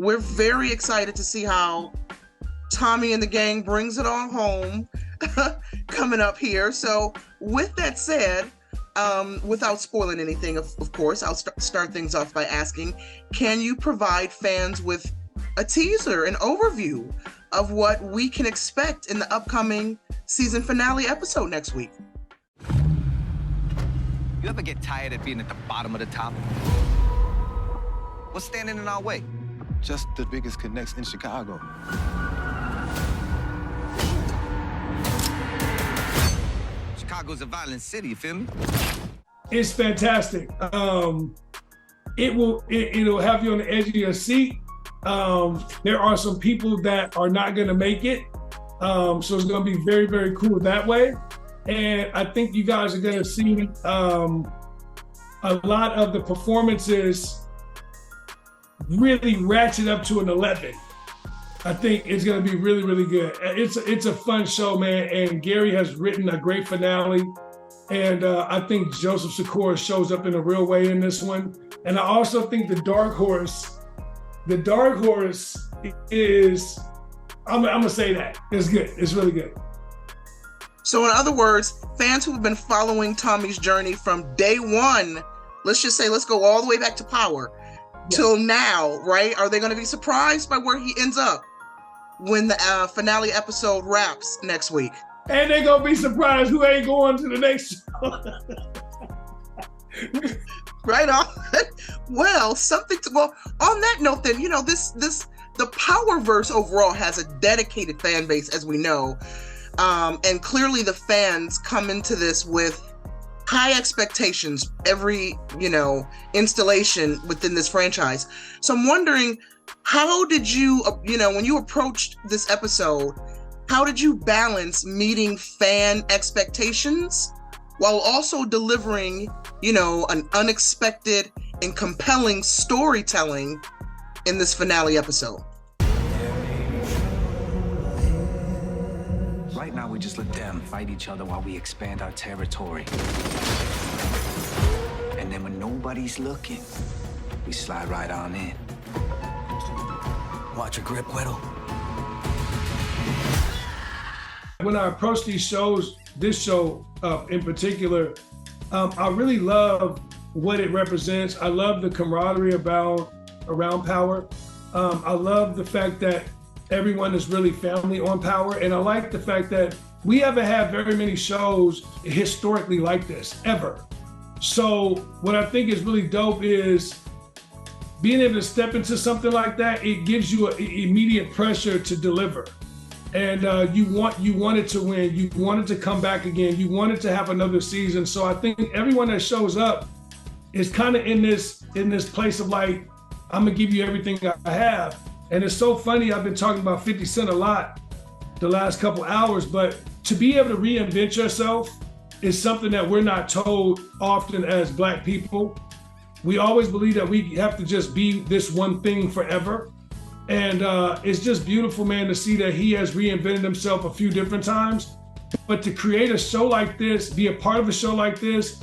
we're very excited to see how Tommy and the gang brings it on home coming up here. So with that said, without spoiling anything, of course, I'll start things off by asking, can you provide fans with a teaser, an overview of what we can expect in the upcoming season finale episode next week? You ever get tired of being at the bottom of the top? What's standing in our way? Just the biggest connects in Chicago. Chicago's a violent city, you feel me? It's fantastic. It'll have you on the edge of your seat. There are some people that are not gonna make it. So it's gonna be very, very cool that way. And I think you guys are gonna see a lot of the performances really ratchet up to an 11. I think it's gonna be really, really good. It's a fun show, man. And Gary has written a great finale. And I think Joseph Sikora shows up in a real way in this one. And I also think the dark horse is, I'm gonna say that, it's good, it's really good. So in other words, fans who have been following Tommy's journey from day one, let's go all the way back to Power, till now, right? Are they gonna be surprised by where he ends up when the finale episode wraps next week? And they're gonna be surprised who ain't going to the next show. Right on. Well, on that note then, the Powerverse overall has a dedicated fan base, as we know. And clearly the fans come into this with high expectations every, installation within this franchise. So I'm wondering, how did you, when you approached this episode, how did you balance meeting fan expectations while also delivering, an unexpected and compelling storytelling in this finale episode? Right now, we just let them fight each other while we expand our territory. And then when nobody's looking, we slide right on in. Watch your grip, Whittle. When I approach these shows, this show in particular, I really love what it represents. I love the camaraderie around Power. I love the fact that everyone is really family on Power. And I like the fact that we haven't had very many shows historically like this, ever. So what I think is really dope is being able to step into something like that. It gives you an immediate pressure to deliver. And you wanted to win, you wanted to come back again, you wanted to have another season. So I think everyone that shows up is kind of in this place of like, I'm gonna give you everything I have. And it's so funny, I've been talking about 50 Cent a lot the last couple hours, but to be able to reinvent yourself is something that we're not told often as Black people. We always believe that we have to just be this one thing forever. And it's just beautiful, man, to see that he has reinvented himself a few different times. But to create a show like this, be a part of a show like this,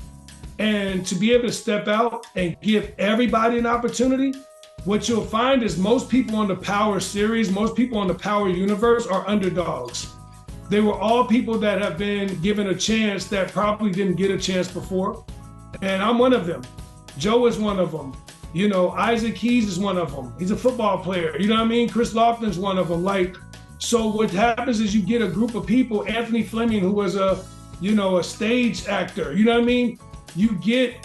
and to be able to step out and give everybody an opportunity, what you'll find is most people on the Power series, most people on the Power universe are underdogs. They were all people that have been given a chance that probably didn't get a chance before. And I'm one of them. Joe is one of them. Isaac Keys is one of them. He's a football player. You know what I mean? Chris Lofton's one of them. So what happens is you get a group of people, Anthony Fleming, who was a stage actor. You know what I mean? You get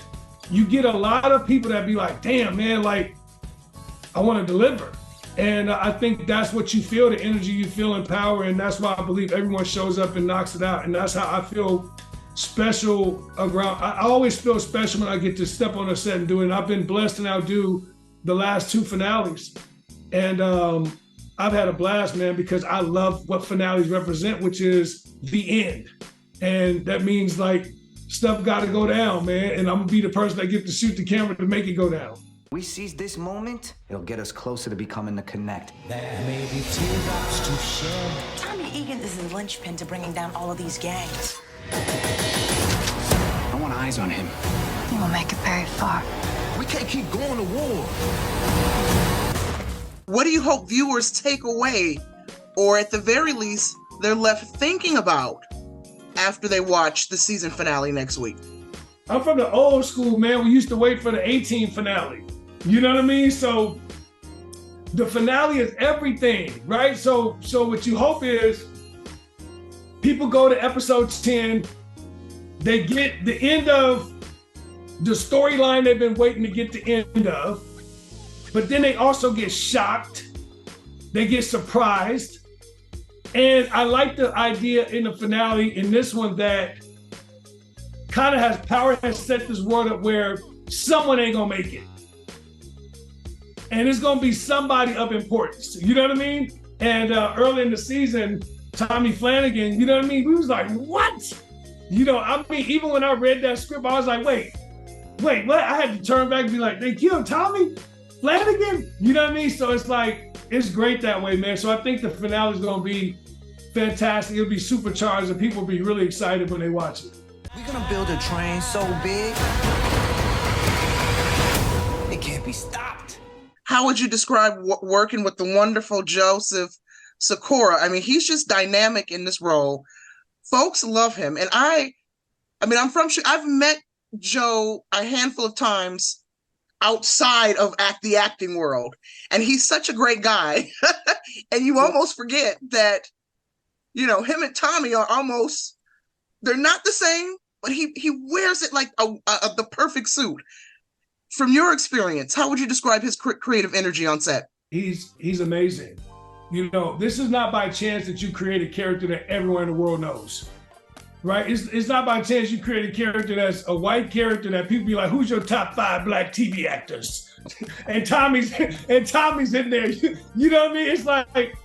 a lot of people that be like, damn, man, I want to deliver. And I think that's what you feel, the energy you feel in Power. And that's why I believe everyone shows up and knocks it out. And that's how I feel special around. I always feel special when I get to step on a set and do it. And I've been blessed to now do the last two finales. And I've had a blast, man, because I love what finales represent, which is the end. And that means stuff got to go down, man. And I'm gonna be the person that gets to shoot the camera to make it go down. We seize this moment, it'll get us closer to becoming the Connect. There may be teardrops to shed. Tommy Egan is the linchpin to bringing down all of these gangs. I want eyes on him. He won't make it very far. We can't keep going to war. What do you hope viewers take away, or at the very least, they're left thinking about after they watch the season finale next week? I'm from the old school, man. We used to wait for the 18 finale. You know what I mean? So the finale is everything, right? So what you hope is people go to episode 10, they get the end of the storyline they've been waiting to get the end of, but then they also get shocked, they get surprised. And I like the idea in the finale in this one that kind of has power, has set this world up where someone ain't gonna make it. And it's gonna be somebody of importance, you know what I mean? And early in the season, Tommy Flanagan, you know what I mean? We was like, what? You know, I mean, even when I read that script, I was like, wait, what? I had to turn back and be like, they killed Tommy Flanagan? You know what I mean? So it's like, it's great that way, man. So I think the finale is gonna be fantastic. It'll be supercharged and people will be really excited when they watch it. We're gonna build a train so big, it can't be stopped. How would you describe working with the wonderful Joseph Sikora? I mean, he's just dynamic in this role. Folks love him. And I mean, I've met Joe a handful of times outside of the acting world. And he's such a great guy. And you almost forget that, you know, him and Tommy are almost, they're not the same, but he wears it like the perfect suit. From your experience, how would you describe his creative energy on set? He's amazing. You know, this is not by chance that you create a character that everyone in the world knows, right? It's not by chance you create a character that's a white character that people be like, who's your top 5 black TV actors? and Tommy's in there. You know what I mean? It's like,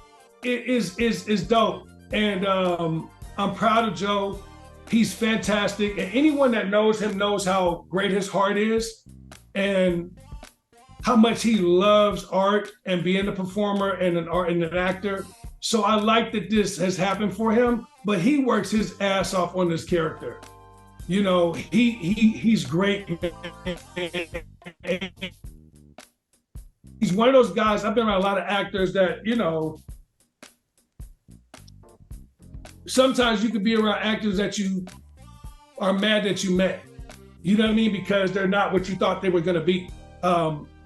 it's dope. And I'm proud of Joe. He's fantastic. And anyone that knows him knows how great his heart is and how much he loves art and being a performer and an actor. So I like that this has happened for him, but he works his ass off on this character. You know, he's great. He's one of those guys, I've been around a lot of actors that, you know, sometimes you could be around actors that you are mad that you met. You know what I mean? Because they're not what you thought they were gonna be.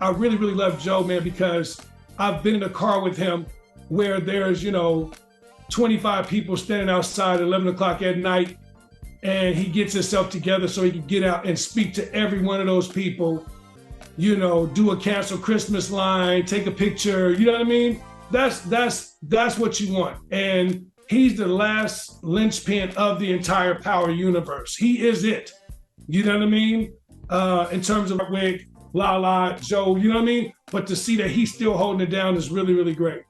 I really, really love Joe, man, because I've been in a car with him where there's, you know, 25 people standing outside at 11 o'clock at night, and he gets himself together so he can get out and speak to every one of those people, you know, do a cancel Christmas line, take a picture, you know what I mean? That's what you want. And he's the last linchpin of the entire Power universe. He is it. You know what I mean? In terms of Wig, Lala, Joe, you know what I mean? But to see that he's still holding it down is really, really great.